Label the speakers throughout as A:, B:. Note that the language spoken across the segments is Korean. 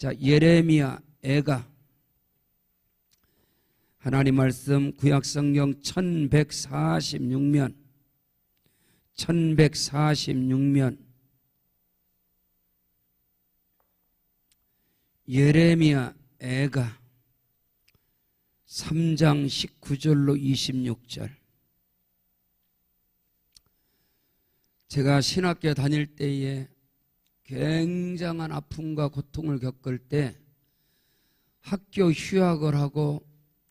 A: 자, 예레미야 애가 하나님 말씀 구약성경 1146면 예레미야 애가 3장 19절로 26절. 제가 신학교 다닐 때에 굉장한 아픔과 고통을 겪을 때 학교 휴학을 하고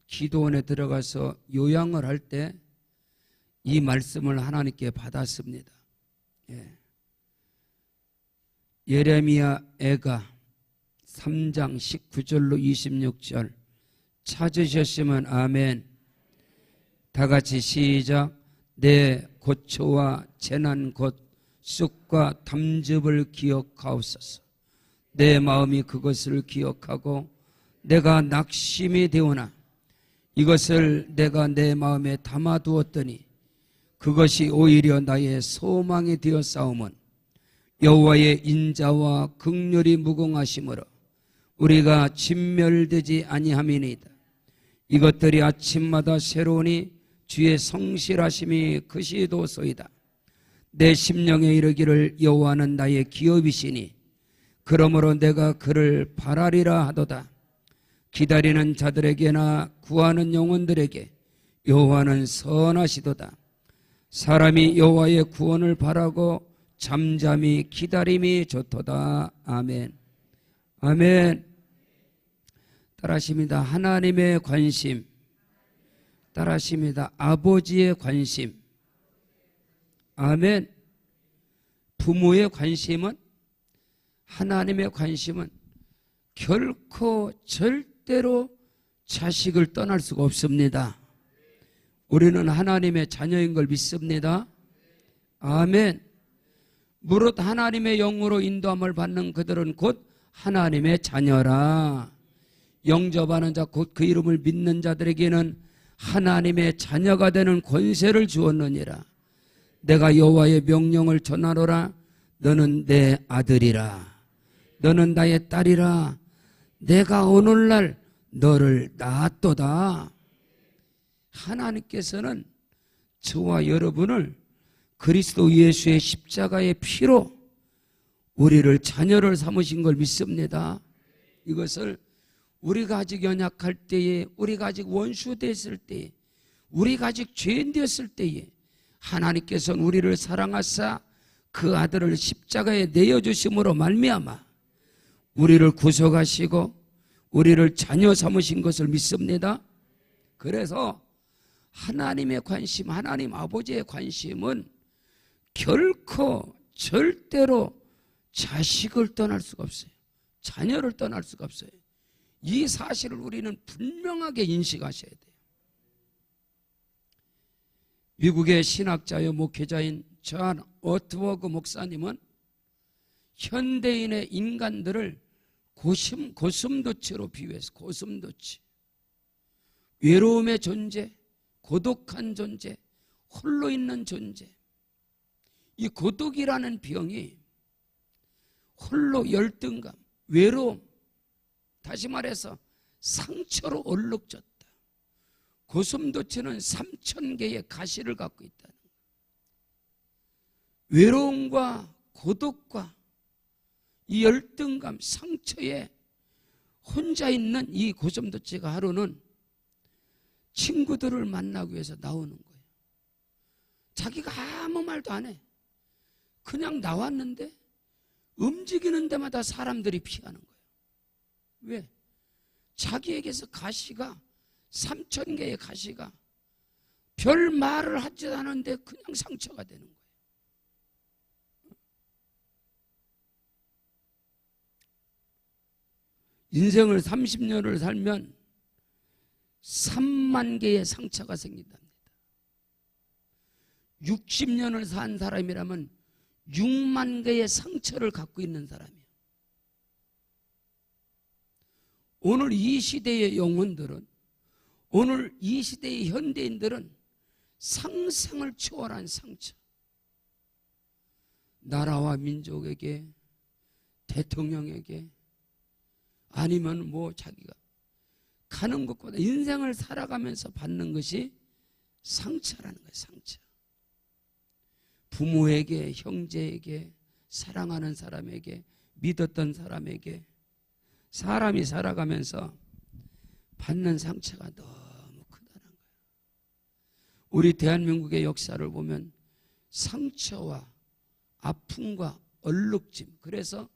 A: 기도원에 들어가서 요양을 할 때 이 말씀을 하나님께 받았습니다. 예레미야 애가 3장 19절로 26절 찾으셨으면 아멘. 다 같이 시작. 내 고초와 재난 곧 쑥과 담즙을 기억하옵소서. 내 마음이 그것을 기억하고 내가 낙심이 되오나 이것을 내가 내 마음에 담아두었더니 그것이 오히려 나의 소망이 되었사오면 여호와의 인자와 긍휼이 무궁하심으로 우리가 진멸되지 아니함이니이다. 이것들이 아침마다 새로우니 주의 성실하심이 크시도소이다. 내 심령에 이르기를 여호와는 나의 기업이시니 그러므로 내가 그를 바라리라 하도다. 기다리는 자들에게나 구하는 영혼들에게 여호와는 선하시도다. 사람이 여호와의 구원을 바라고 잠잠히 기다림이 좋도다. 아멘. 아멘. 따라하십니다. 하나님의 관심. 따라하십니다. 아버지의 관심. 아멘. 부모의 관심은, 하나님의 관심은 결코 절대로 자식을 떠날 수가 없습니다. 우리는 하나님의 자녀인 걸 믿습니다. 아멘. 무릇 하나님의 영으로 인도함을 받는 그들은 곧 하나님의 자녀라. 영접하는 자 곧 그 이름을 믿는 자들에게는 하나님의 자녀가 되는 권세를 주었느니라. 내가 여호와의 명령을 전하노라. 너는 내 아들이라. 너는 나의 딸이라. 내가 오늘날 너를 낳았도다. 하나님께서는 저와 여러분을 그리스도 예수의 십자가의 피로 우리를 자녀를 삼으신 걸 믿습니다. 이것을 우리가 아직 연약할 때에, 우리가 아직 원수 됐을 때에, 우리가 아직 죄인 되었을 때에 하나님께서는 우리를 사랑하사 그 아들을 십자가에 내어주심으로 말미암아 우리를 구속하시고 우리를 자녀 삼으신 것을 믿습니다. 그래서 하나님의 관심, 하나님 아버지의 관심은 결코 절대로 자식을 떠날 수가 없어요. 자녀를 떠날 수가 없어요. 이 사실을 우리는 분명하게 인식하셔야 돼요. 미국의 신학자요 목회자인 존 오트워그 목사님은 현대인의 인간들을 고슴도치로 비유해서, 고슴도치, 외로움의 존재, 고독한 존재, 홀로 있는 존재. 이 고독이라는 병이 홀로 열등감, 외로움, 다시 말해서 상처로 얼룩졌다. 고슴도치는 3,000개의 가시를 갖고 있다는 거예요. 외로움과 고독과 이 열등감, 상처에 혼자 있는 이 고슴도치가 하루는 친구들을 만나기 위해서 나오는 거예요. 자기가 아무 말도 안 해. 그냥 나왔는데 움직이는 데마다 사람들이 피하는 거예요. 왜? 자기에게서 가시가 3,000개의 가시가 별 말을 하지 않은데 그냥 상처가 되는 거예요. 인생을 30년을 살면 3만 개의 상처가 생긴답니다. 60년을 산 사람이라면 6만 개의 상처를 갖고 있는 사람이에요. 오늘 이 시대의 영혼들은, 오늘 이 시대의 현대인들은 상상을 초월한 상처, 나라와 민족에게, 대통령에게 아니면 뭐 자기가 가는 것보다 인생을 살아가면서 받는 것이 상처라는 거예요. 상처. 부모에게, 형제에게, 사랑하는 사람에게, 믿었던 사람에게 사람이 살아가면서 받는 상처가 너무 크다는 거예요. 우리 대한민국의 역사를 보면 상처와 아픔과 얼룩짐, 그래서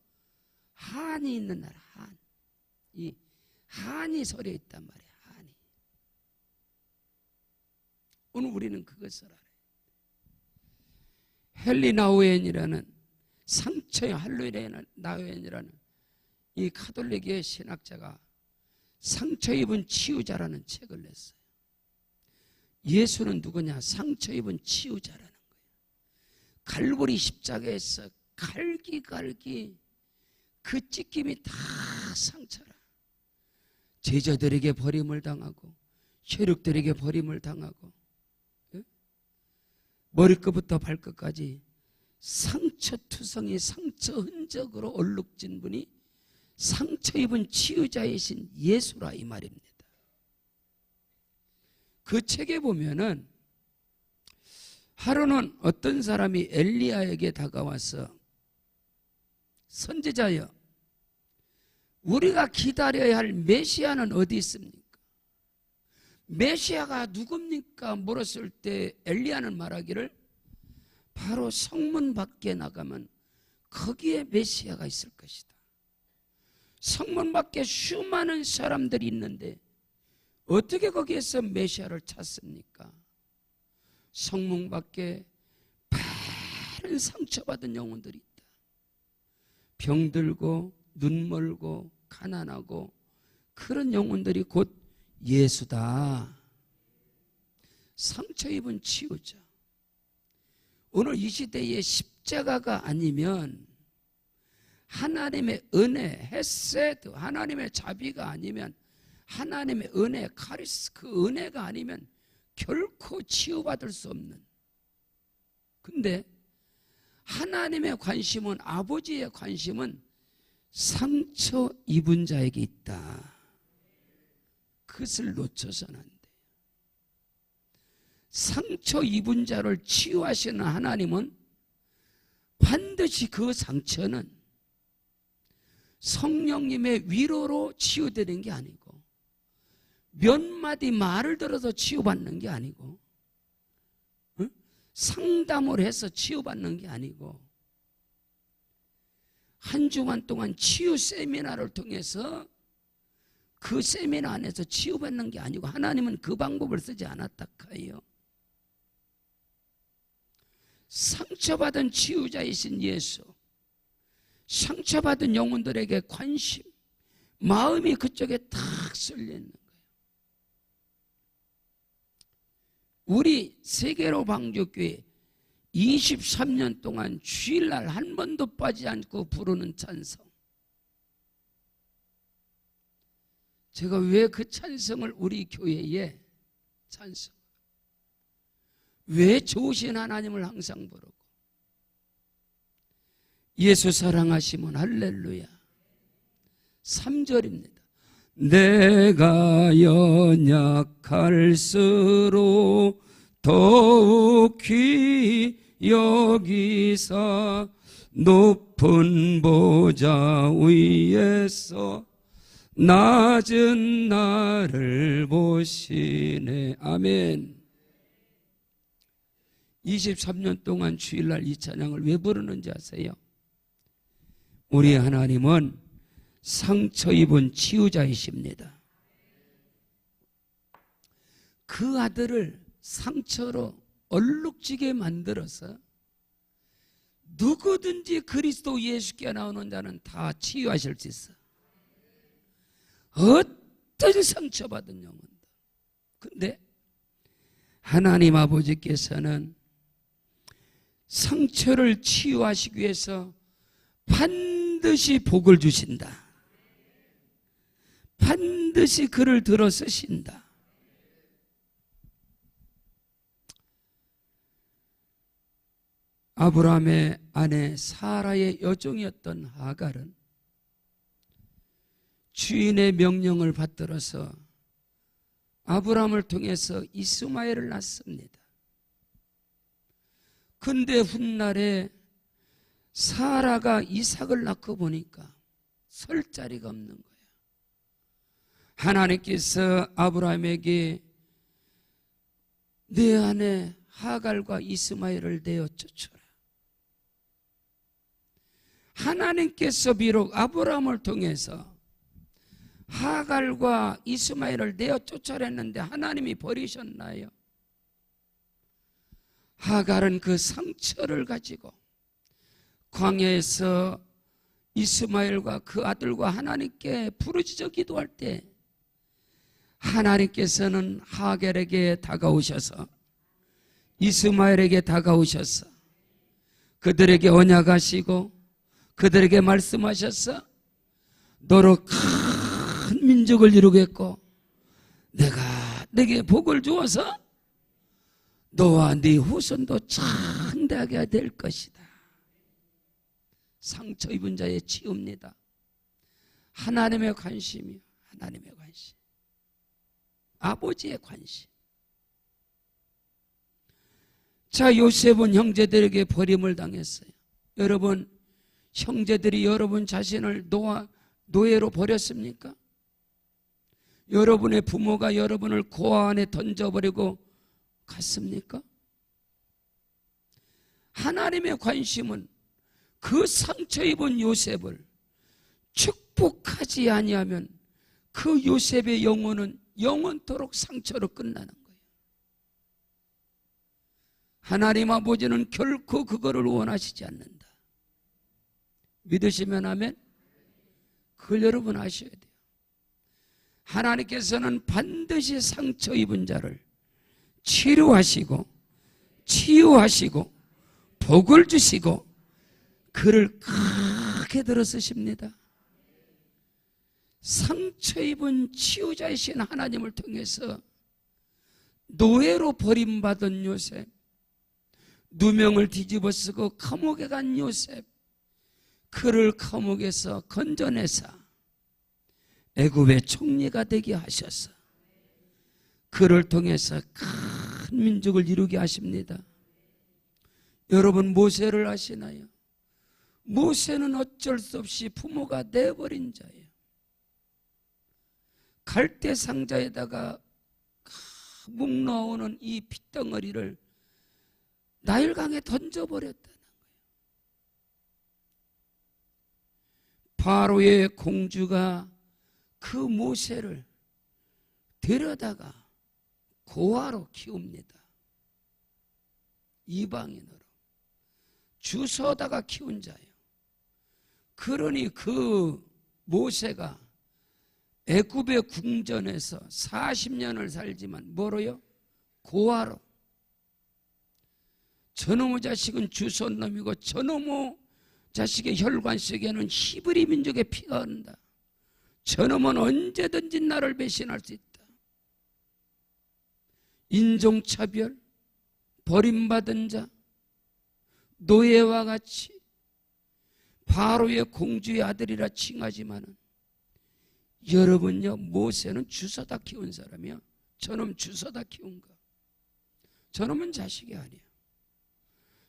A: 한이 있는 나라, 한. 이 한이 서려 있단 말이에요. 한이. 오늘 우리는 그것을 알아요. 헨리 나우엔이라는 상처의 할로윈 나우엔이라는 이 카톨릭의 신학자가 상처 입은 치유자라는 책을 냈어요. 예수는 누구냐? 상처 입은 치유자라는 거예요. 갈보리 십자가에서 갈기 그 찢김이 다 상처라. 제자들에게 버림을 당하고 혈육들에게 버림을 당하고 머리끝부터 발끝까지 상처투성이 상처 흔적으로 얼룩진 분이 상처 입은 치유자이신 예수라 이 말입니다. 그 책에 보면은 하루는 어떤 사람이 엘리야에게 다가와서 선지자여, 우리가 기다려야 할 메시아는 어디 있습니까? 메시아가 누굽니까? 물었을 때 엘리야는 말하기를 바로 성문 밖에 나가면 거기에 메시아가 있을 것이다. 성문 밖에 수많은 사람들이 있는데 어떻게 거기에서 메시아를 찾습니까? 성문 밖에 많은 상처받은 영혼들이 있다. 병들고 눈멀고 가난하고 그런 영혼들이 곧 예수다. 상처 입은 치유자. 오늘 이 시대에 십자가가 아니면 하나님의 은혜, 헤세드, 하나님의 자비가 아니면 하나님의 은혜, 카리스, 그 은혜가 아니면 결코 치유받을 수 없는. 근데 하나님의 관심은, 아버지의 관심은 상처 입은 자에게 있다. 그것을 놓쳐서는 안 돼요. 상처 입은 자를 치유하시는 하나님은 반드시 그 상처는 성령님의 위로로 치유되는 게 아니고 몇 마디 말을 들어서 치유받는 게 아니고 상담을 해서 치유받는 게 아니고 한 주간 동안 치유 세미나를 통해서 그 세미나 안에서 치유받는 게 아니고 하나님은 그 방법을 쓰지 않았다 카요. 상처받은 치유자이신 예수, 상처받은 영혼들에게 관심, 마음이 그쪽에 탁 쏠려 있는 거예요. 우리 세계로 방주교회 23년 동안 주일날 한 번도 빠지지 않고 부르는 찬송. 제가 왜 그 찬송을 우리 교회에 찬송, 왜 좋으신 하나님을 항상 부르고 예수 사랑하시면 할렐루야. 3절입니다. 내가 연약할수록 더욱 귀히 여기사 높은 보좌 위에서 낮은 나를 보시네. 아멘. 23년 동안 주일날 이 찬양을 왜 부르는지 아세요? 우리 하나님은 상처 입은 치유자이십니다. 그 아들을 상처로 얼룩지게 만들어서 누구든지 그리스도 예수께 나오는 자는 다 치유하실 수 있어. 어떤 상처받은 영혼도. 근데 하나님 아버지께서는 상처를 치유하시기 위해서 반드시 복을 주신다. 반드시 그를 들어 쓰신다. 아브라함의 아내 사라의 여종이었던 하갈은 주인의 명령을 받들어서 아브라함을 통해서 이스마엘을 낳습니다. 근데 훗날에 사라가 이삭을 낳고 보니까 설 자리가 없는 거예요. 하나님께서 아브라함에게 내 아내 하갈과 이스마엘을 내어 쫓아라. 하나님께서 비록 아브라함을 통해서 하갈과 이스마엘을 내어 쫓아라 했는데 하나님이 버리셨나요? 하갈은 그 상처를 가지고 광야에서 이스마엘과 그 아들과 하나님께 부르짖어 기도할 때 하나님께서는 하갈에게 다가오셔서 이스마엘에게 다가오셔서 그들에게 언약하시고 그들에게 말씀하셔서 너로 큰 민족을 이루겠고 내가 네게 복을 주어서 너와 네 후손도 창대하게 될 것이다. 상처 입은 자의 치유입니다. 하나님의 관심이요. 하나님의 관심. 아버지의 관심. 자, 요셉은 형제들에게 버림을 당했어요. 여러분, 형제들이 여러분 자신을 노예로 버렸습니까? 여러분의 부모가 여러분을 고아 안에 던져버리고 갔습니까? 하나님의 관심은 그 상처 입은 요셉을 축복하지 아니하면 그 요셉의 영혼은 영원토록 상처로 끝나는 거예요. 하나님 아버지는 결코 그거를 원하시지 않는다. 믿으시면 아멘? 그걸 여러분 아셔야 돼요. 하나님께서는 반드시 상처 입은 자를 치료하시고 치유하시고 복을 주시고 그를 크게 들어 쓰십니다. 상처 입은 치유자이신 하나님을 통해서 노예로 버림받은 요셉, 누명을 뒤집어 쓰고 감옥에 간 요셉, 그를 감옥에서 건져내사 애굽의 총리가 되게 하셔서 그를 통해서 큰 민족을 이루게 하십니다. 여러분, 모세를 아시나요? 모세는 어쩔 수 없이 부모가 내버린 자예요. 갈대 상자에다가 묵 넣어오는 이 핏덩어리를 나일강에 던져버렸다는 거예요. 바로의 공주가 그 모세를 데려다가 고아로 키웁니다. 이방인으로 주워다가 키운 자예요. 그러니 그 모세가 애굽의 궁전에서 40년을 살지만 뭐로요? 고아로. 저놈의 자식은 주소온 놈이고 저놈의 자식의 혈관 속에는 히브리 민족의 피가 흐른다. 저놈은 언제든지 나를 배신할 수 있다. 인종차별, 버림받은 자, 노예와 같이 바로의 공주의 아들이라 칭하지만은 여러분요, 모세는 주워다 키운 사람이야. 저놈 주워다 키운 거. 저놈은 자식이 아니야.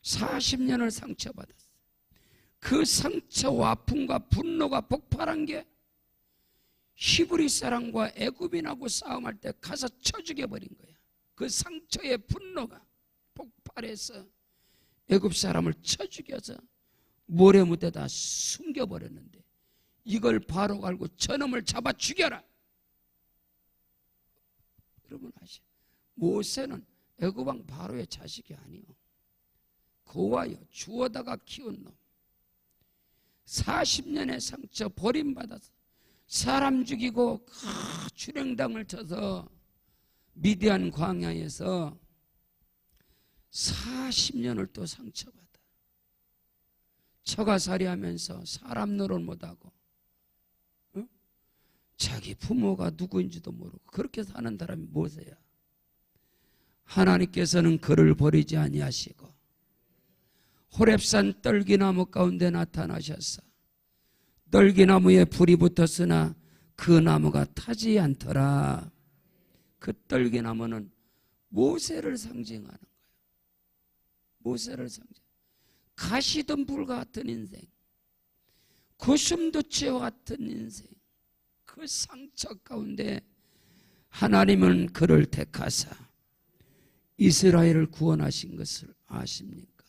A: 40년을 상처받았어. 그 상처와 아픔과 분노가 폭발한 게 히브리 사람과 애굽인하고 싸움할 때 가서 쳐 죽여버린 거야. 그 상처의 분노가 폭발해서 애굽 사람을 쳐 죽여서 모래무대다 숨겨버렸는데 이걸 바로가 알고 저놈을 잡아 죽여라. 여러분 아시죠? 모세는 애굽왕 바로의 자식이 아니요. 고아요. 주워다가 키운 놈. 40년의 상처 버림받아서 사람 죽이고 출행당을 쳐서 미디안 광야에서 40년을 또 상처받아. 처가살이하면서 사람 노릇 못하고 자기 부모가 누구인지도 모르고 그렇게 사는 사람이 모세야. 하나님께서는 그를 버리지 아니하시고 호렙산 떨기나무 가운데 나타나셔서 떨기나무에 불이 붙었으나 그 나무가 타지 않더라. 그 떨기나무는 모세를 상징하는 거예요. 모세를 상징. 가시덤불 같은 인생, 고슴도치와 같은 인생, 그 상처 가운데 하나님은 그를 택하사 이스라엘을 구원하신 것을 아십니까?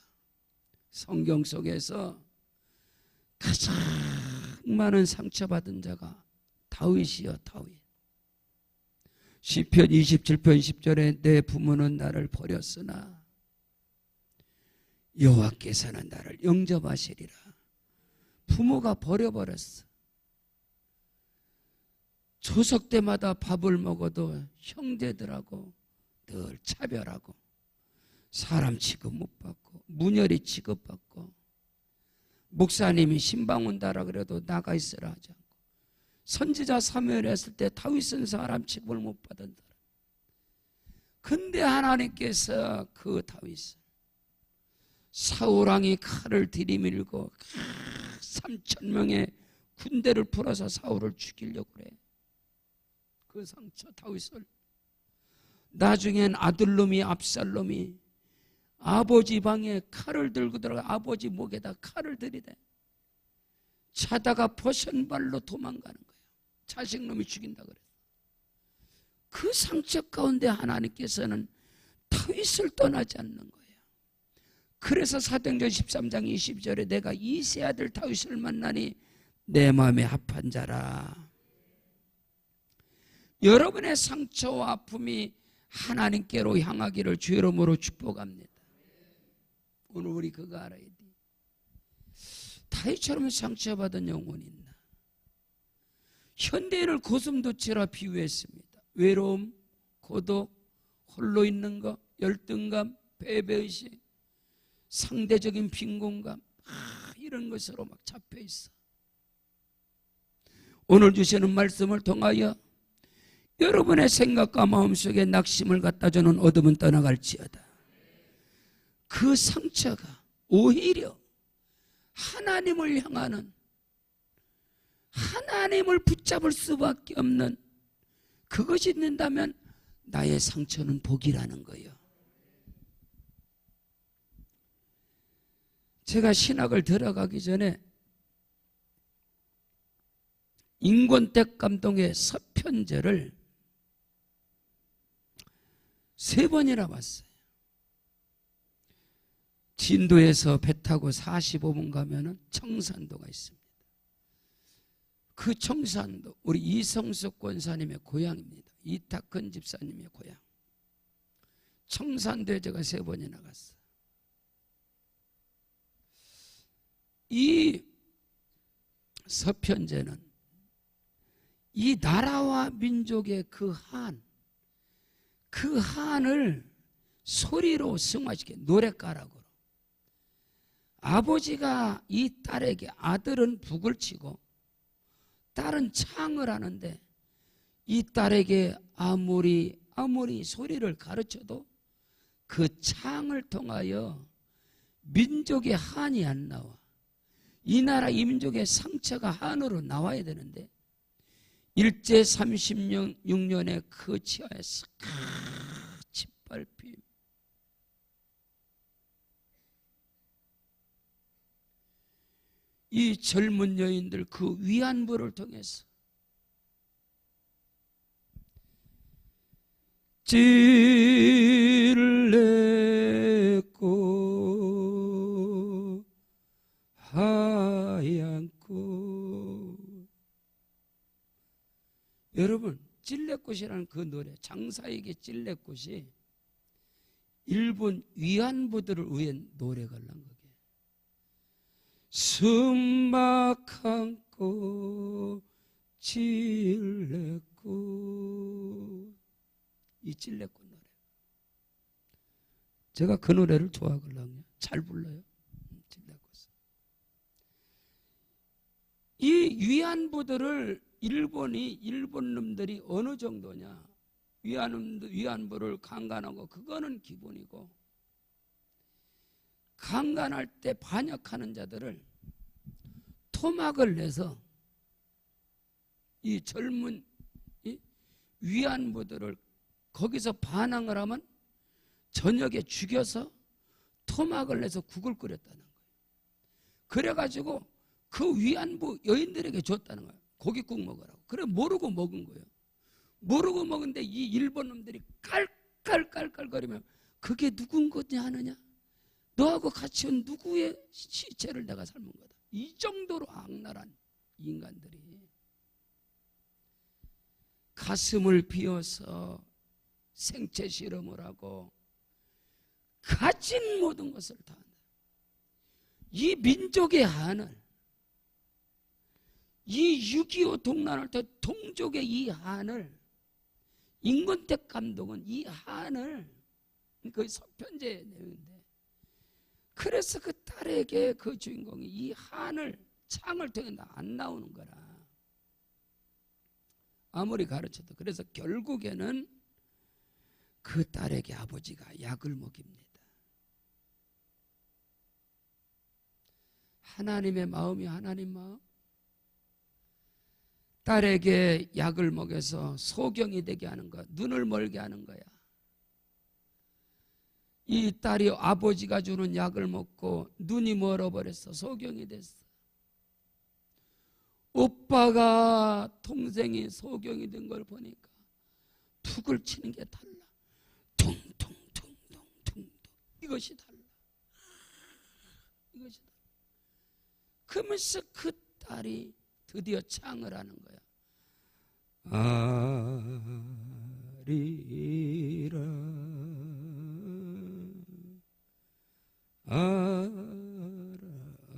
A: 성경 속에서 가장 많은 상처받은 자가 다윗이요, 다윗. 시편 27편 10절에 내 부모는 나를 버렸으나 여호와께서는 나를 영접하시리라. 부모가 버려버렸어. 추석 때마다 밥을 먹어도 형제들하고 늘 차별하고 사람 취급 못 받고 문열이 취급받고 목사님이 신방 온다라 그래도 나가 있으라 하지 않고 선지자 사무엘 했을 때 다윗은 사람 취급을 못 받은 사람. 근데 하나님께서 그 다윗을 사울왕이 칼을 들이밀고 3,000명의 군대를 풀어서 사울을 죽이려고 그래. 그 상처 다윗을 나중엔 아들놈이 압살롬이 아버지 방에 칼을 들고 들어가 아버지 목에다 칼을 들이대. 자다가 버선발로 도망가는 거예요. 자식놈이 죽인다 그래. 그 상처 가운데 하나님께서는 다윗을 떠나지 않는 거예요. 그래서 사도행전 13장 22절에 내가 이세 아들 다윗을 만나니 내 마음에 합한 자라. 여러분의 상처와 아픔이 하나님께로 향하기를 주의 이름으로 축복합니다. 오늘 우리 그거 알아야 돼. 다윗처럼 상처받은 영혼이 있나? 현대인을 고슴도치라 비유했습니다. 외로움, 고독, 홀로 있는 것, 열등감, 패배의식, 상대적인 빈곤감, 이런 것으로 막 잡혀 있어. 오늘 주시는 말씀을 통하여 여러분의 생각과 마음속에 낙심을 갖다 주는 어둠은 떠나갈지어다. 그 상처가 오히려 하나님을 향하는, 하나님을 붙잡을 수밖에 없는 그것이 있는다면 나의 상처는 복이라는 거예요. 제가 신학을 들어가기 전에 인권택 감독의 서편제를 3번이나 봤어요. 진도에서 배 타고 45분 가면은 청산도가 있습니다. 그 청산도 우리 이성석 권사님의 고향입니다. 이탁근 집사님의 고향. 청산도에 제가 3번이나 갔어요. 이 서편제는 이 나라와 민족의 그 한을 소리로 승화시켜 노랫가락으로. 아버지가 이 딸에게, 아들은 북을 치고 딸은 창을 하는데 이 딸에게 아무리 소리를 가르쳐도 그 창을 통하여 민족의 한이 안 나와. 이 나라 이 민족의 상처가 한으로 나와야 되는데 일제 36년의 그 치하에서 짓밟힘, 이 젊은 여인들 그 위안부를 통해서 찔레꽃 하얀꽃. 여러분, 찔레꽃이라는 그 노래, 장사에게 찔레꽃이 일본 위안부들을 위한 노래가 난 거예요. 순박한 꽃 찔레꽃. 이 찔레꽃 노래, 제가 그 노래를 좋아하거든요. 잘 불러요. 찔레꽃. 이 위안부들을 일본 놈들이 어느 정도냐, 위안부를 강간하고 그거는 기본이고, 강간할 때 반역하는 자들을 토막을 내서 이 젊은 이 위안부들을 거기서 반항을 하면 저녁에 죽여서 토막을 내서 국을 끓였다는 거예요. 그래가지고 그 위안부 여인들에게 줬다는 거예요. 고깃국 먹으라고. 그래 모르고 먹은 거예요. 모르고 먹은데 이 일본 놈들이 깔깔깔깔거리면 그게 누군 거냐 하느냐? 너하고 같이 온 누구의 시체를 내가 삶은 거다. 이 정도로 악랄한 인간들이 가슴을 비워서 생체 실험을 하고 가진 모든 것을 다 한다. 이 민족의 한을, 이 6.25 동란을 때 동족의 이 한을, 임권택 감독은 이 한을, 그 서편제 내용인데, 그래서 그 딸에게 그 주인공이 이 한을 창을 통해 안 나오는 거라. 아무리 가르쳐도. 그래서 결국에는 그 딸에게 아버지가 약을 먹입니다. 하나님의 마음이 하나님 마음. 딸에게 약을 먹여서 소경이 되게 하는 거야. 눈을 멀게 하는 거야. 이 딸이 아버지가 주는 약을 먹고 눈이 멀어버렸어. 소경이 됐어. 오빠가 동생이 소경이 된 걸 보니까 툭을 치는 게 달라. 퉁퉁퉁퉁퉁퉁. 이것이 달라. 이것이 달라. 그러면서 그 딸이 드디어 창을 하는 거야. 아리라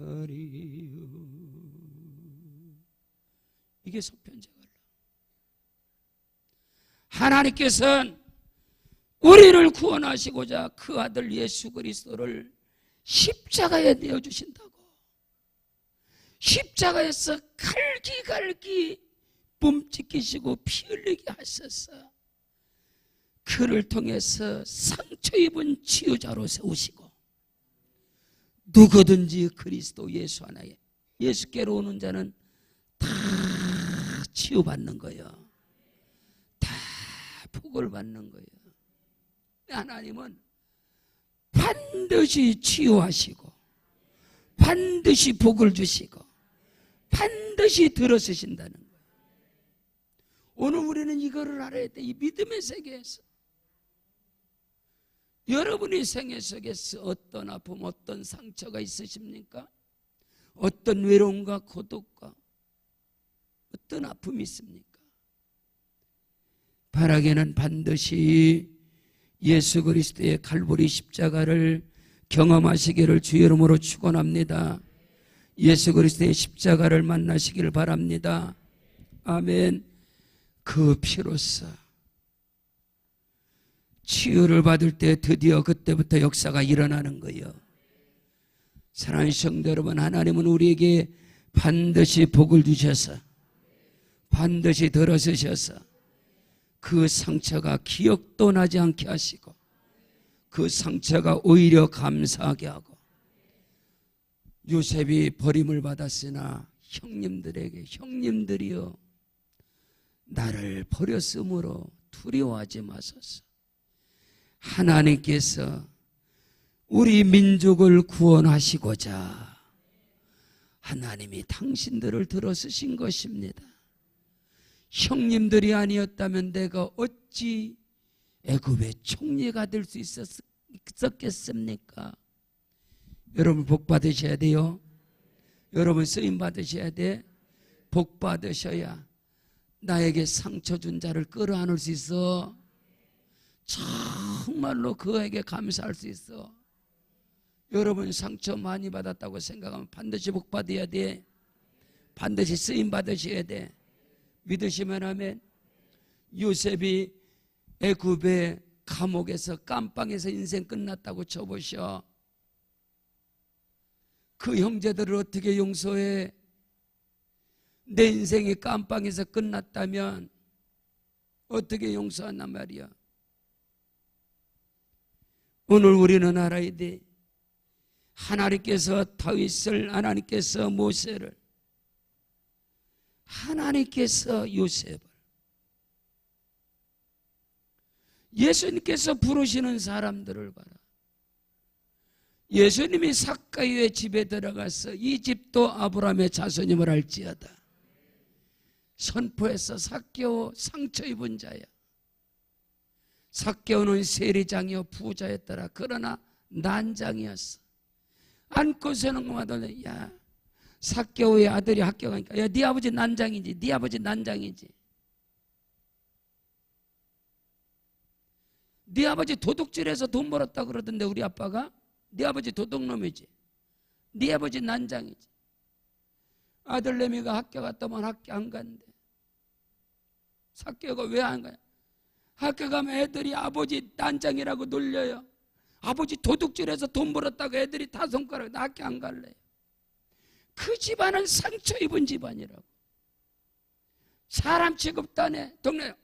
A: 아라리요. 이게 서편제갈라. 하나님께서는 우리를 구원하시고자 그 아들 예수 그리스도를 십자가에 내어주신다고. 십자가에서 갈기갈기 몸 찢기시고 피 흘리게 하셔서 그를 통해서 상처 입은 치유자로 세우시고, 누구든지 그리스도 예수 하나에 예수께로 오는 자는 다 치유받는 거예요. 다 복을 받는 거예요. 하나님은 반드시 치유하시고 반드시 복을 주시고 반드시 들어서신다는 거예요. 오늘 우리는 이거를 알아야 돼. 이 믿음의 세계에서 여러분의 생애 속에서 어떤 아픔, 어떤 상처가 있으십니까? 어떤 외로움과 고독과 어떤 아픔이 있습니까? 바라기는 반드시 예수 그리스도의 칼보리 십자가를 경험하시기를 주의 이름으로 축원합니다. 예수 그리스도의 십자가를 만나시기를 바랍니다. 아멘. 그 피로써 치유를 받을 때 드디어 그때부터 역사가 일어나는 거예요. 사랑하는 성도 여러분, 하나님은 우리에게 반드시 복을 주셔서 반드시 들어서셔서 그 상처가 기억도 나지 않게 하시고 그 상처가 오히려 감사하게 하고, 요셉이 버림을 받았으나 형님들에게 형님들이여 나를 버렸으므로 두려워하지 마소서. 하나님께서 우리 민족을 구원하시고자 하나님이 당신들을 들어서신 것입니다. 형님들이 아니었다면 내가 어찌 애굽의 총리가 될 수 있었겠습니까? 여러분 복 받으셔야 돼요. 여러분 쓰임 받으셔야 돼. 복 받으셔야 나에게 상처 준 자를 끌어안을 수 있어. 정말로 그에게 감사할 수 있어. 여러분 상처 많이 받았다고 생각하면 반드시 복 받아야 돼. 반드시 쓰임 받으셔야 돼. 믿으시면 아멘. 요셉이 애굽의 감옥에서 깜빵에서 인생 끝났다고 쳐보셔. 그 형제들을 어떻게 용서해? 내 인생이 깜빵에서 끝났다면 어떻게 용서한단 말이야? 오늘 우리는 알아야 돼. 하나님께서 다윗을, 하나님께서 모세를, 하나님께서 요셉을, 예수님께서 부르시는 사람들을 봐라. 예수님이 삭가이의 집에 들어가서 이 집도 아브라함의 자손임을 알지어다 선포해서, 삭개오 상처 입은 자야. 삭개오는 세리장이요 부자였더라. 그러나 난장이었어. 안고 서는 것마다, 야, 삭개오의 아들이 학교 가니까, 야, 네 아버지 난장이지, 네 아버지 난장이지, 네 아버지 도둑질해서 돈 벌었다 그러던데 우리 아빠가, 네 아버지 도둑놈이지, 네 아버지 난장이지. 아들 내미가 학교 갔다면 학교 안 간대. 삭개오가 왜 안 가냐? 학교 가면 애들이 아버지 난장이라고 놀려요. 아버지 도둑질해서 돈 벌었다고 애들이 다 손가락, 나 학교 안 갈래. 그 집안은 상처 입은 집안이라고. 사람 취급도 안 해. 동네,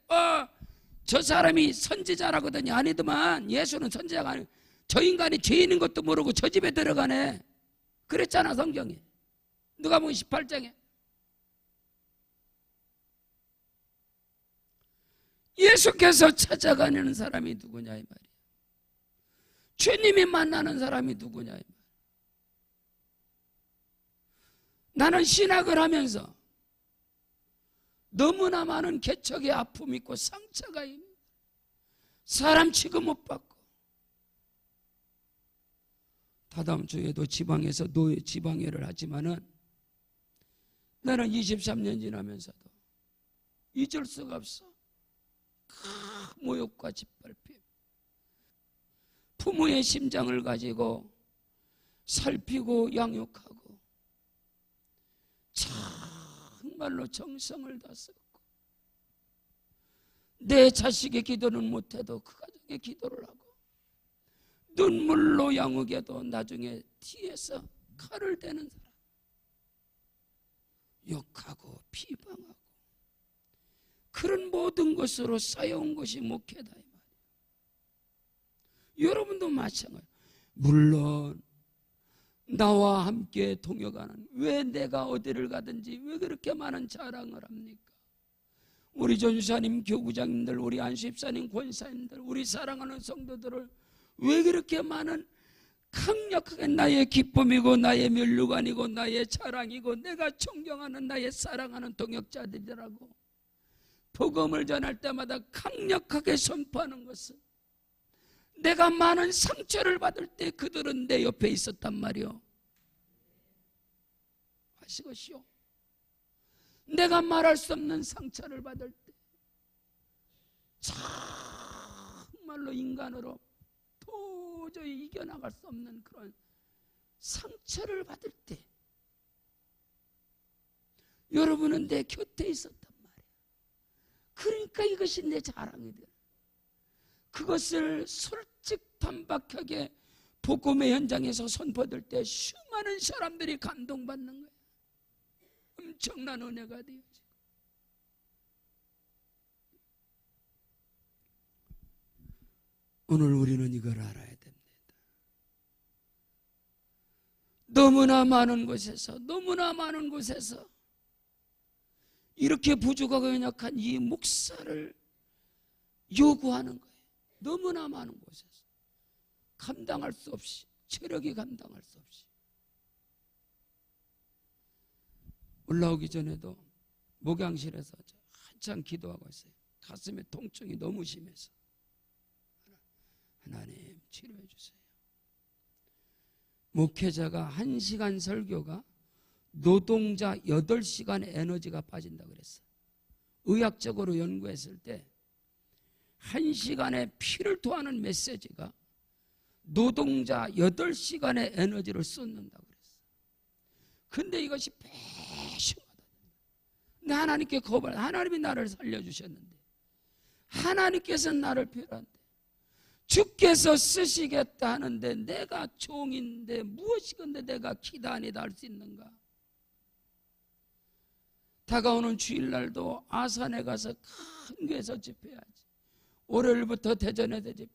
A: 저 사람이 선지자라거든요. 아니더만, 예수는 선지자가 아니고 저 인간이 죄인인 것도 모르고 저 집에 들어가네. 그랬잖아, 성경에. 누가 보면 18장에. 예수께서 찾아가는 사람이 누구냐 이 말이야. 주님이 만나는 사람이 누구냐 이 말이야. 나는 신학을 하면서 너무나 많은 개척의 아픔이 있고 상처가 있는, 사람 취급 못 받고, 다다음 주에도 지방에서 노예 지방회를 하지만은 나는 23년 지나면서도 잊을 수가 없어. 모욕과 짓밟힘, 부모의 심장을 가지고 살피고 양육하고 정말로 정성을 다 썼고, 내 자식의 기도는 못해도 그 가정의 기도를 하고, 눈물로 양육해도 나중에 뒤에서 칼을 대는 사람, 욕하고 비방하고, 그런 모든 것으로 쌓여온 것이 목회다 이 말이에요. 여러분도 마찬가지예요. 물론 나와 함께 동역하는, 왜 내가 어디를 가든지 왜 그렇게 많은 자랑을 합니까? 우리 전사님, 교구장님들, 우리 안수집사님, 권사님들, 우리 사랑하는 성도들을 왜 그렇게 많은, 강력하게 나의 기쁨이고 나의 면류관이고 나의 자랑이고 내가 존경하는 나의 사랑하는 동역자들이라고 복음을 전할 때마다 강력하게 선포하는 것은, 내가 많은 상처를 받을 때 그들은 내 옆에 있었단 말이요. 아시겠시오? 내가 말할 수 없는 상처를 받을 때, 정말로 인간으로 도저히 이겨나갈 수 없는 그런 상처를 받을 때 여러분은 내 곁에 있었단 말이에요. 그러니까 이것이 내 자랑이 돼요. 그것을 솔직담박하게 복음의 현장에서 선포될 때 수많은 사람들이 감동받는 거예요. 엄청난 은혜가 되어지고. 오늘 우리는 이걸 알아야 됩니다. 너무나 많은 곳에서 이렇게 부족하고 연약한 이 목사를 요구하는 거예요. 너무나 많은 곳에서 감당할 수 없이, 체력이 감당할 수 없이. 올라오기 전에도 목양실에서 한참 기도하고 있어요. 가슴에 통증이 너무 심해서, 하나님 치료해 주세요. 목회자가 1시간 설교가 노동자 8시간의 에너지가 빠진다고 그랬어요. 의학적으로 연구했을 때 1시간에 피를 토하는 메시지가 노동자 8시간의 에너지를 쏟는다고 그랬어요. 근데 이것이 배심하다. 근데 하나님께 거부할, 하나님이 나를 살려주셨는데, 하나님께서 나를 필요한데, 주께서 쓰시겠다 하는데 내가 종인데 무엇이건데 내가 기다 아니다 할 수 있는가? 다가오는 주일날도 아산에 가서 큰 교회에서 집회해야지. 월요일부터 대전에서 집회,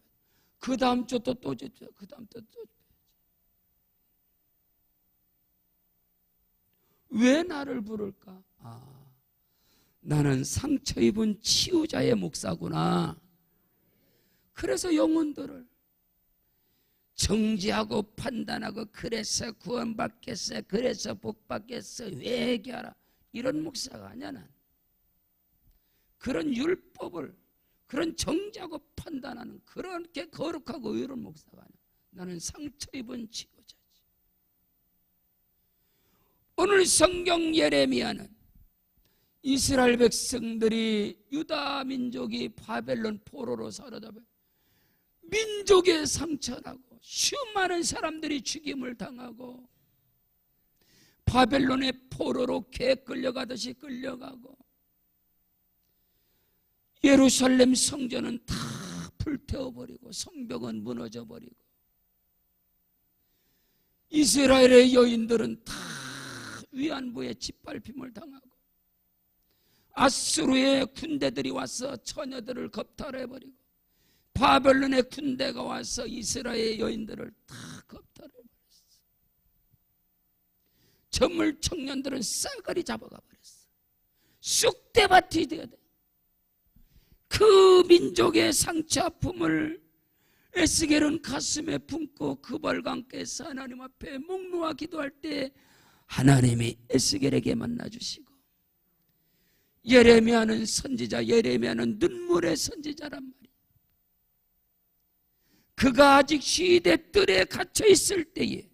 A: 그 다음 주 또 집회, 그 다음 주 또 집회해야지. 왜 나를 부를까? 나는 상처 입은 치유자의 목사구나. 그래서 영혼들을 정지하고 판단하고 그래서 구원받겠어, 그래서 복받겠어, 회개하라, 이런 목사가 아니야. 난 그런 율법을, 그런 정지하고 판단하는 그렇게 거룩하고 의로운 목사가 아니야. 나는 상처 입은 치유자지. 오늘 성경 예레미야는 이스라엘 백성들이, 유다 민족이 바벨론 포로로 사로잡혀 민족의 상처라고 수많은 사람들이 죽임을 당하고 바벨론의 포로로 개 끌려가듯이 끌려가고 예루살렘 성전은 다 불태워버리고 성벽은 무너져버리고 이스라엘의 여인들은 다 위안부에 짓밟힘을 당하고 아수르의 군대들이 와서 처녀들을 겁탈해버리고 바벨론의 군대가 와서 이스라엘 여인들을 다 겁탈해버렸어. 젊은 청년들은 싸그리 잡아가 버렸어. 쑥대밭이 되어야 돼. 그 민족의 상처 아픔을 에스겔은 가슴에 품고 그발강께서 하나님 앞에 목 놓아 기도할 때 하나님이 에스겔에게 만나주시고, 예레미야는 선지자, 예레미야는 눈물의 선지자란 말이야. 그가 아직 시대 뜰에 갇혀 있을 때에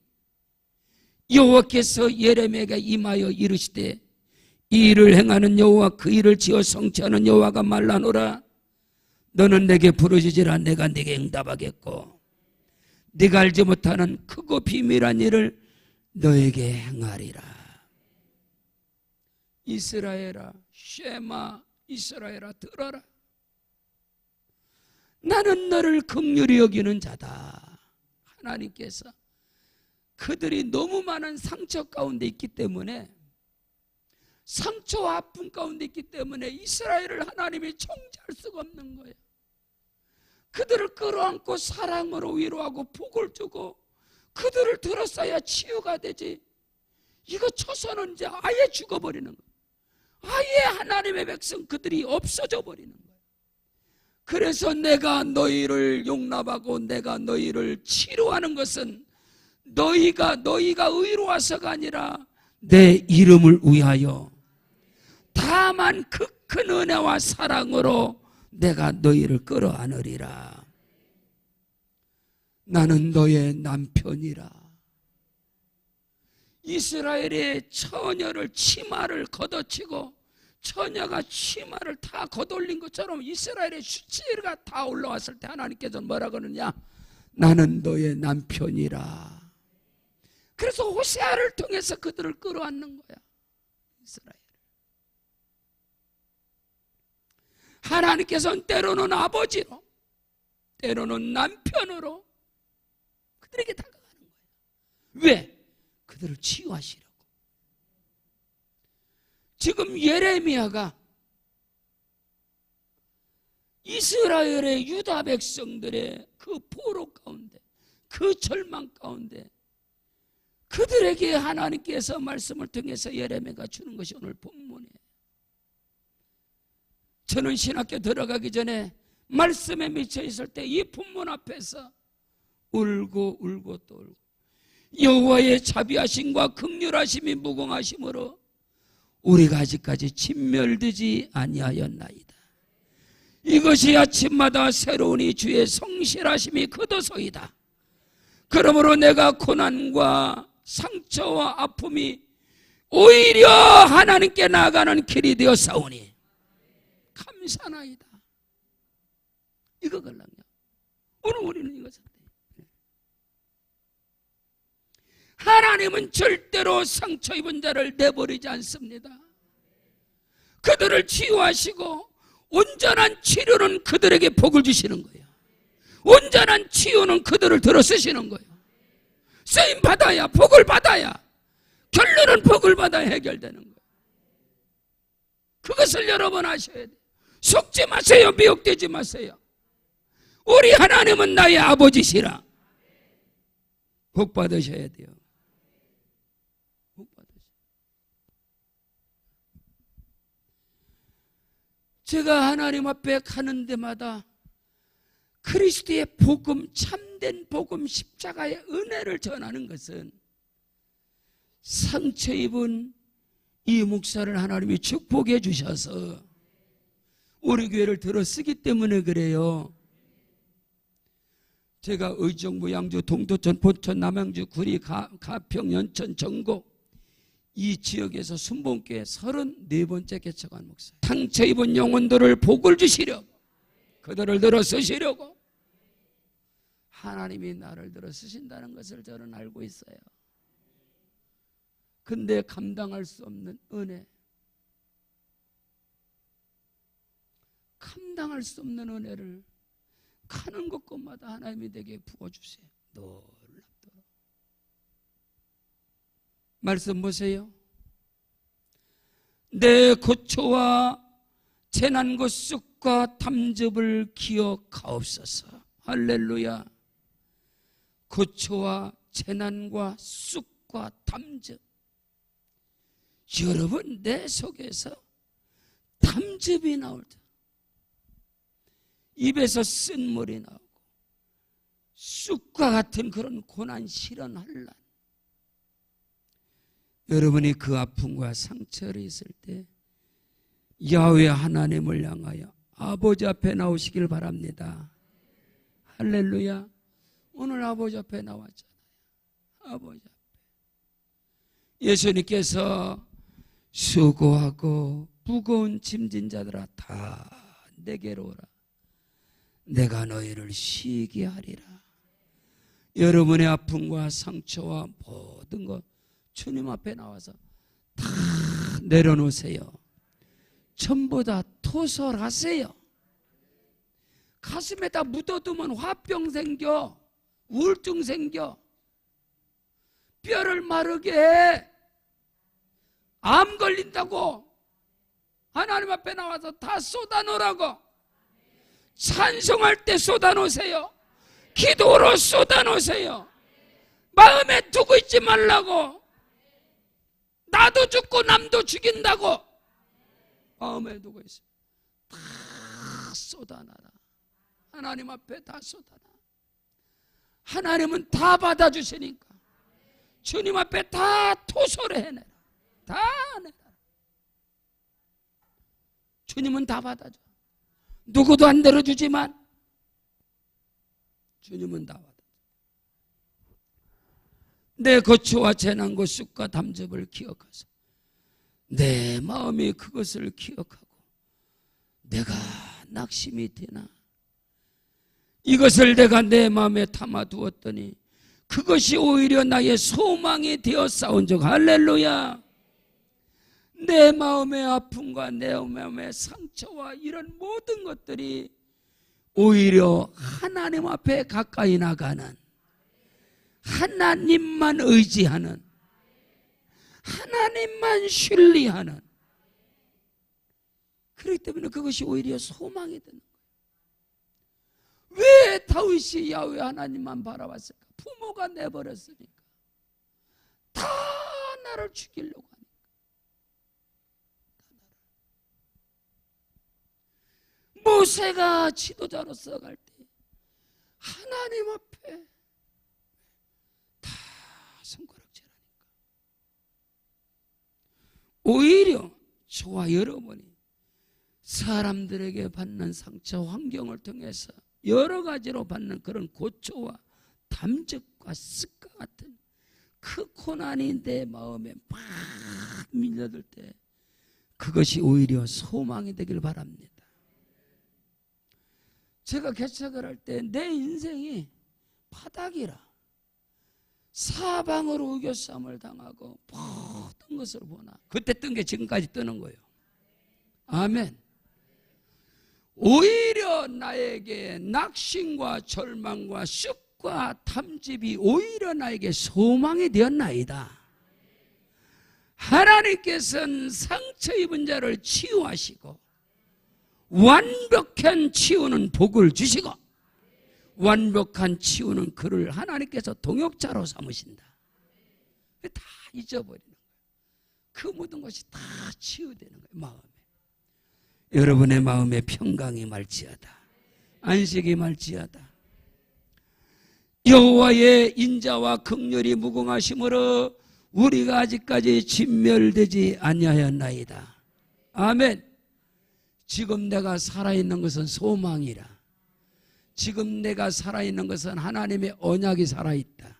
A: 여호와께서 예레미야에게 임하여 이르시되, 이 일을 행하는 여호와, 그 일을 지어 성취하는 여호와가 말하노라. 너는 내게 부르짖으라. 내가 네게 응답하겠고 네가 알지 못하는 크고 비밀한 일을 너에게 행하리라. 이스라엘아, 쉐마, 이스라엘아, 들어라. 나는 너를 긍휼히 여기는 자다. 하나님께서 그들이 너무 많은 상처 가운데 있기 때문에, 상처와 아픔 가운데 있기 때문에 이스라엘을 하나님이 통제할 수가 없는 거예요. 그들을 끌어안고 사랑으로 위로하고 복을 주고 그들을 들었어야 치유가 되지. 이거 쳐서는 이제 아예 죽어버리는 거예요. 아예 하나님의 백성 그들이 없어져 버리는 거예요. 그래서 내가 너희를 용납하고 내가 너희를 치료하는 것은 너희가 의로워서가 아니라 내 이름을 위하여, 다만 그 큰 은혜와 사랑으로 내가 너희를 끌어안으리라. 나는 너의 남편이라. 이스라엘의 처녀를 치마를 걷어치고 처녀가 치마를 다 걷어올린 것처럼 이스라엘의 수치가 다 올라왔을 때 하나님께서 뭐라 그러느냐? 나는 너의 남편이라. 그래서 호세아를 통해서 그들을 끌어안는 거야. 이스라엘. 하나님께서는 때로는 아버지로, 때로는 남편으로 그들에게 다가가는 거예요. 왜? 그들을 치유하시려고. 지금 예레미야가 이스라엘의 유다 백성들의 그 포로 가운데, 그 절망 가운데 그들에게 하나님께서 말씀을 통해서 예레미야가 주는 것이 오늘 본문이에요. 저는 신학교 들어가기 전에 말씀에 미쳐 있을 때 이 본문 앞에서 울고 또 울고, 여호와의 자비하심과 긍휼하심이 무궁하심으로 우리가 아직까지 진멸되지 아니하였나이다. 이것이 아침마다 새로우니 주의 성실하심이 거둬서이다. 그러므로 내가 고난과 상처와 아픔이 오히려 하나님께 나아가는 길이 되었사오니 감사나이다. 이거 걸랑요. 오늘 우리는 이것을, 하나님은 절대로 상처 입은 자를 내버리지 않습니다. 그들을 치유하시고 온전한 치료는 그들에게 복을 주시는 거예요. 온전한 치유는 그들을 들어 쓰시는 거예요. 쓰임 받아야, 복을 받아야, 결론은 복을 받아야 해결되는 거예요. 그것을 여러분 아셔야 돼요. 속지 마세요. 미혹되지 마세요. 우리 하나님은 나의 아버지시라. 복 받으셔야 돼요. 복 받으셔야 돼요. 제가 하나님 앞에 가는 데마다 그리스도의 복음, 참된 복음, 십자가의 은혜를 전하는 것은 상처 입은 이 목사를 하나님이 축복해 주셔서 우리 교회를 들어 쓰기 때문에 그래요. 제가 의정부, 양주, 동도천, 포천, 남양주, 구리, 가평, 연천, 전곡 이 지역에서 순복음교회 34번째 개척한 목사. 상처 입은 영혼들을 복을 주시려고, 그들을 들어 쓰시려고 하나님이 나를 들어 쓰신다는 것을 저는 알고 있어요. 근데 감당할 수 없는 은혜, 감당할 수 없는 은혜를 가는 곳곳마다 하나님이 내게 부어주세요. 놀랍도록. 말씀 보세요. 내 고초와 재난과 쑥과 담즙을 기억하옵소서. 할렐루야. 고초와 재난과 쑥과 담즙. 여러분, 내 속에서 담즙이 나올 때 입에서 쓴물이 나오고 쑥과 같은 그런 고난, 시련, 환난, 여러분이 그 아픔과 상처를 있을 때 야훼 하나님을 향하여 아버지 앞에 나오시길 바랍니다. 할렐루야. 오늘 아버지 앞에 나왔잖아요. 아버지 앞에 예수님께서 수고하고 무거운 짐진 자들아 다 내게로 오라. 내가 너희를 쉬게 하리라. 여러분의 아픔과 상처와 모든 것 주님 앞에 나와서 다 내려놓으세요. 전부 다 토설하세요. 가슴에다 묻어두면 화병 생겨, 우울증 생겨, 뼈를 마르게 해. 암 걸린다고. 하나님 앞에 나와서 다 쏟아놓으라고. 찬송할 때 쏟아놓으세요. 기도로 쏟아놓으세요. 마음에 두고 있지 말라고. 나도 죽고 남도 죽인다고 마음에 두고 있어요. 다 쏟아놔라. 하나님 앞에 다 쏟아놔. 하나님은 다 받아주시니까 주님 앞에 다 토설해내라. 다 내라. 주님은 다 받아줘. 누구도 안 들어주지만 주님은 다 받아줘. 내 고초와 재난과 쑥과 담즙을 기억하소. 내 마음이 그것을 기억하고 내가 낙심이 되나 이것을 내가 내 마음에 담아두었더니 그것이 오히려 나의 소망이 되어 싸운 적. 할렐루야. 내 마음의 아픔과 내 마음의 상처와 이런 모든 것들이 오히려 하나님 앞에 가까이 나가는, 하나님만 의지하는, 하나님만 신뢰하는, 그렇기 때문에 그것이 오히려 소망이 되는 거예요. 왜 다윗이 야훼 하나님만 바라봤을까? 부모가 내버렸으니까. 다 나를 죽이려고 하니까. 모세가 지도자로서 갈 때 하나님 앞에 다 손가락질하니까 오히려 저와 여러분이 사람들에게 받는 상처, 환경을 통해서 여러 가지로 받는 그런 고초와 담즙과 습과 같은 그 고난이 내 마음에 막 밀려들 때 그것이 오히려 소망이 되길 바랍니다. 제가 개척을 할 때 내 인생이 바닥이라 사방으로 우겨싸움을 당하고 모든 것을 보나 그때 뜬 게 지금까지 뜨는 거예요. 아멘. 오히려 나에게 낙심과 절망과 쑥과 담즙이 오히려 나에게 소망이 되었나이다. 하나님께서는 상처 입은 자를 치유하시고 완벽한 치유는 복을 주시고 완벽한 치유는 그를 하나님께서 동역자로 삼으신다. 다 잊어버리는 거예요. 그 모든 것이 다 치유되는 거예요. 마음에. 여러분의 마음에 평강이 말지어다. 안식이 말지어다. 여호와의 인자와 긍휼이 무궁하심으로 우리가 아직까지 진멸되지 아니하였나이다. 아멘. 지금 내가 살아있는 것은 소망이라. 지금 내가 살아있는 것은 하나님의 언약이 살아있다.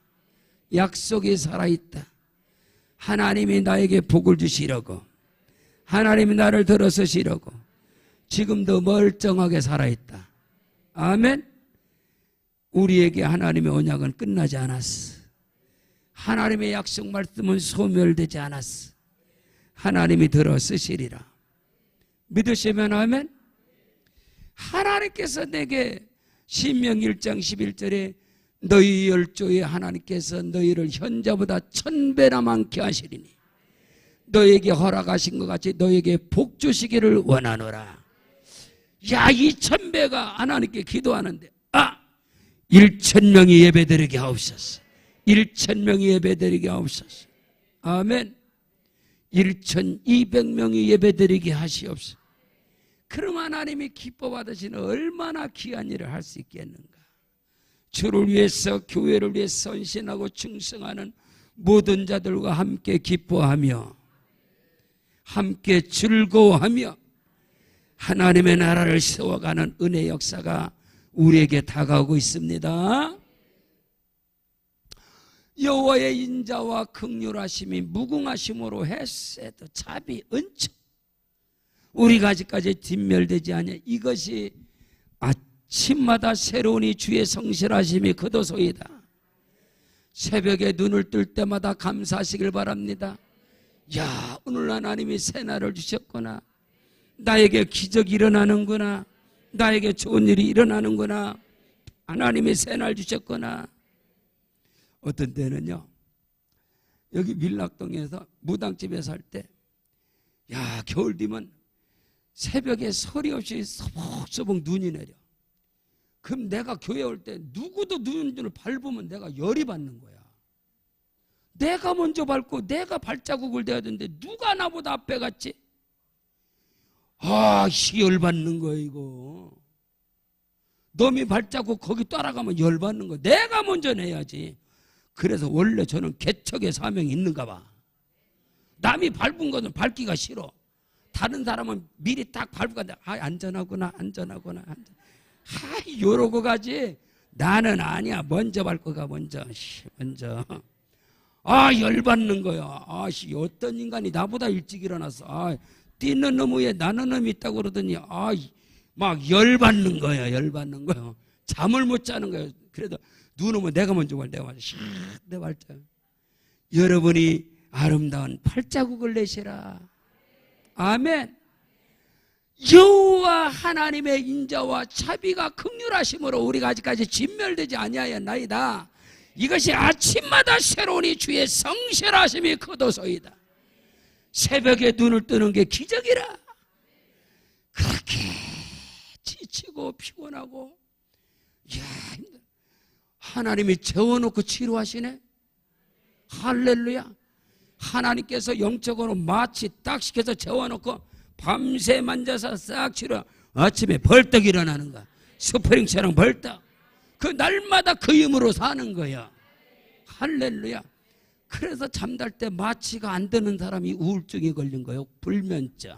A: 약속이 살아있다. 하나님이 나에게 복을 주시려고, 하나님이 나를 들어서시려고 지금도 멀쩡하게 살아있다. 아멘. 우리에게 하나님의 언약은 끝나지 않았어. 하나님의 약속 말씀은 소멸되지 않았어. 하나님이 들어쓰시리라. 믿으시면 아멘. 하나님께서 내게 신명 1장 11절에 너희 열조에 하나님께서 너희를 현자보다 1000배나 많게 하시리니 너에게 허락하신 것 같이 너에게 복 주시기를 원하노라. 야, 이 1000배가 하나님께 기도하는데 1000명이 예배드리게 하옵소서. 1000명이 예배드리게 하옵소서. 아멘. 1200명이 예배드리게 하시옵소서. 그럼 하나님이 기뻐 받으시는 얼마나 귀한 일을 할 수 있겠는가. 주를 위해서 교회를 위해 헌신하고 충성하는 모든 자들과 함께 기뻐하며 함께 즐거워하며 하나님의 나라를 세워가는 은혜 역사가 우리에게 다가오고 있습니다. 여호와의 인자와 긍휼하심이 무궁하심으로 헤세드 자비 은총 우리가 아직까지 진멸되지 않냐. 이것이 아침마다 새로운 이 주의 성실하심이 그도소이다. 새벽에 눈을 뜰 때마다 감사하시길 바랍니다. 야, 오늘 하나님이 새날을 주셨구나. 나에게 기적이 일어나는구나. 나에게 좋은 일이 일어나는구나. 하나님이 새날 주셨구나. 어떤 때는요, 여기 밀락동에서 무당집에 살 때, 야, 겨울 되면 새벽에 소리 없이 서벅서벅 눈이 내려. 그럼 내가 교회 올 때 누구도 눈을 밟으면 내가 열이 받는 거야. 내가 먼저 밟고 내가 발자국을 대야 되는데 누가 나보다 앞에 갔지? 열받는 거야 이거. 놈이 발자국 거기 따라가면 열받는 거야. 내가 먼저 내야지. 그래서 원래 저는 개척의 사명이 있는가 봐. 남이 밟은 거는 밟기가 싫어. 다른 사람은 미리 딱 밟고 간다. 안전하구나. 요러고 가지. 나는 아니야. 먼저 밟고 가. 먼저. 열받는 거야. 어떤 인간이 나보다 일찍 일어나서 뛰는 놈 위에 나는 놈이 있다고 그러더니 막 열받는 거야. 잠을 못 자는 거야. 그래도 눈 오면 내가 먼저 발. 내 발자국. 여러분이 아름다운 발자국을 내시라. 아멘. 여호와 하나님의 인자와 자비가 긍휼하심으로 우리가 아직까지 진멸되지 아니하였나이다. 이것이 아침마다 새로운 이 주의 성실하심이 크도소이다. 새벽에 눈을 뜨는 게 기적이라. 그렇게 지치고 피곤하고 힘들어. 하나님이 재워놓고 치료하시네. 할렐루야. 하나님께서 영적으로 마취 딱 시켜서 재워놓고 밤새 만져서 싹 치료. 아침에 벌떡 일어나는 거야. 스프링처럼 벌떡. 그 날마다 그 힘으로 사는 거야. 할렐루야. 그래서 잠잘 때 마취가 안 되는 사람이 우울증이 걸린 거예요. 불면증.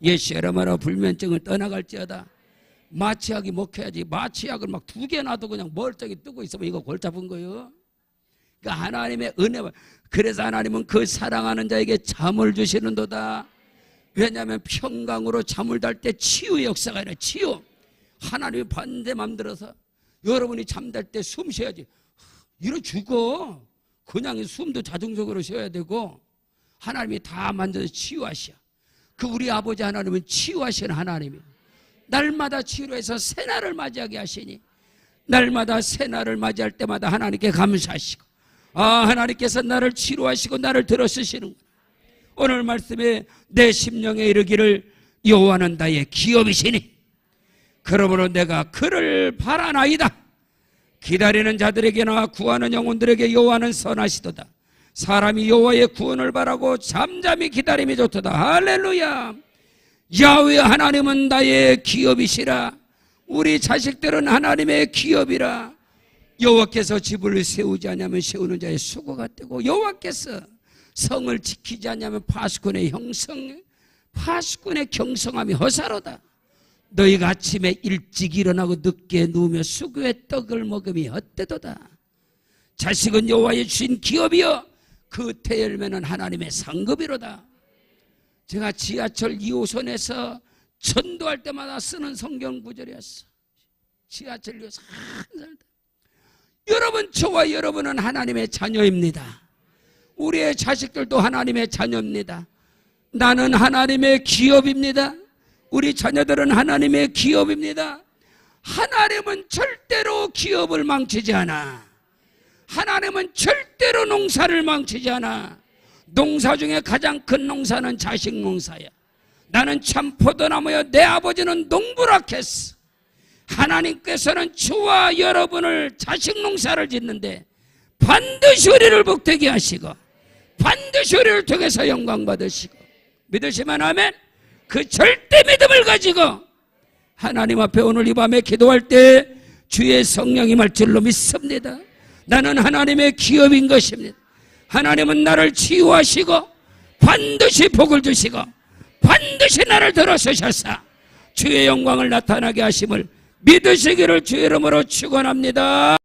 A: 예시에라마라 불면증을 떠나갈지어다. 마취약이 먹혀야지. 마취약을 막 2개 놔도 그냥 멀쩡히 뜨고 있으면 이거 골 잡은 거예요. 그러니까 하나님의 은혜와, 그래서 하나님은 그 사랑하는 자에게 잠을 주시는도다. 왜냐하면 평강으로 잠을 잘 때 치유의 역사가 아니라 치유. 하나님이 반대 맘들어서 여러분이 잠잘 때 숨 쉬어야지. 이러 죽어. 그냥 숨도 자동적으로 쉬어야 되고 하나님이 다 만져서 치유하셔. 그 우리 아버지 하나님은 치유하시는 하나님이에요. 날마다 치료해서 새날을 맞이하게 하시니 날마다 새날을 맞이할 때마다 하나님께 감사하시고 하나님께서 나를 치료하시고 나를 들어쓰시는구나. 오늘 말씀에 내 심령에 이르기를 여호와는 나의 기업이시니 그러므로 내가 그를 바라나이다. 기다리는 자들에게나 구하는 영혼들에게 여호와는 선하시도다. 사람이 여호와의 구원을 바라고 잠잠히 기다림이 좋도다. 할렐루야. 야훼 하나님은 나의 기업이시라. 우리 자식들은 하나님의 기업이라. 여호와께서 집을 세우지 않으면 세우는 자의 수고가 되고, 여호와께서 성을 지키지 않으면 파수꾼의 경성함이 허사로다. 너희가 아침에 일찍 일어나고 늦게 누우며 수고의 떡을 먹음이 헛되도다. 자식은 여호와의 주신 기업이여 그 태열매는 하나님의 상급이로다. 제가 지하철 2호선에서 전도할 때마다 쓰는 성경 구절이었어. 지하철 2호선 항상. 여러분, 저와 여러분은 하나님의 자녀입니다. 우리의 자식들도 하나님의 자녀입니다. 나는 하나님의 기업입니다. 우리 자녀들은 하나님의 기업입니다. 하나님은 절대로 기업을 망치지 않아. 하나님은 절대로 농사를 망치지 않아. 농사 중에 가장 큰 농사는 자식 농사야. 나는 참 포도나무여 내 아버지는 농부락했어. 하나님께서는 저와 여러분을 자식 농사를 짓는데 반드시 우리를 복되게 하시고 반드시 우리를 통해서 영광 받으시고, 믿으시면 아멘. 그 절대 믿음을 가지고 하나님 앞에 오늘 이 밤에 기도할 때 주의 성령이 말 줄로 믿습니다. 나는 하나님의 기업인 것입니다. 하나님은 나를 치유하시고 반드시 복을 주시고 반드시 나를 들어서셔서 주의 영광을 나타나게 하심을 믿으시기를 주의 이름으로 축원합니다.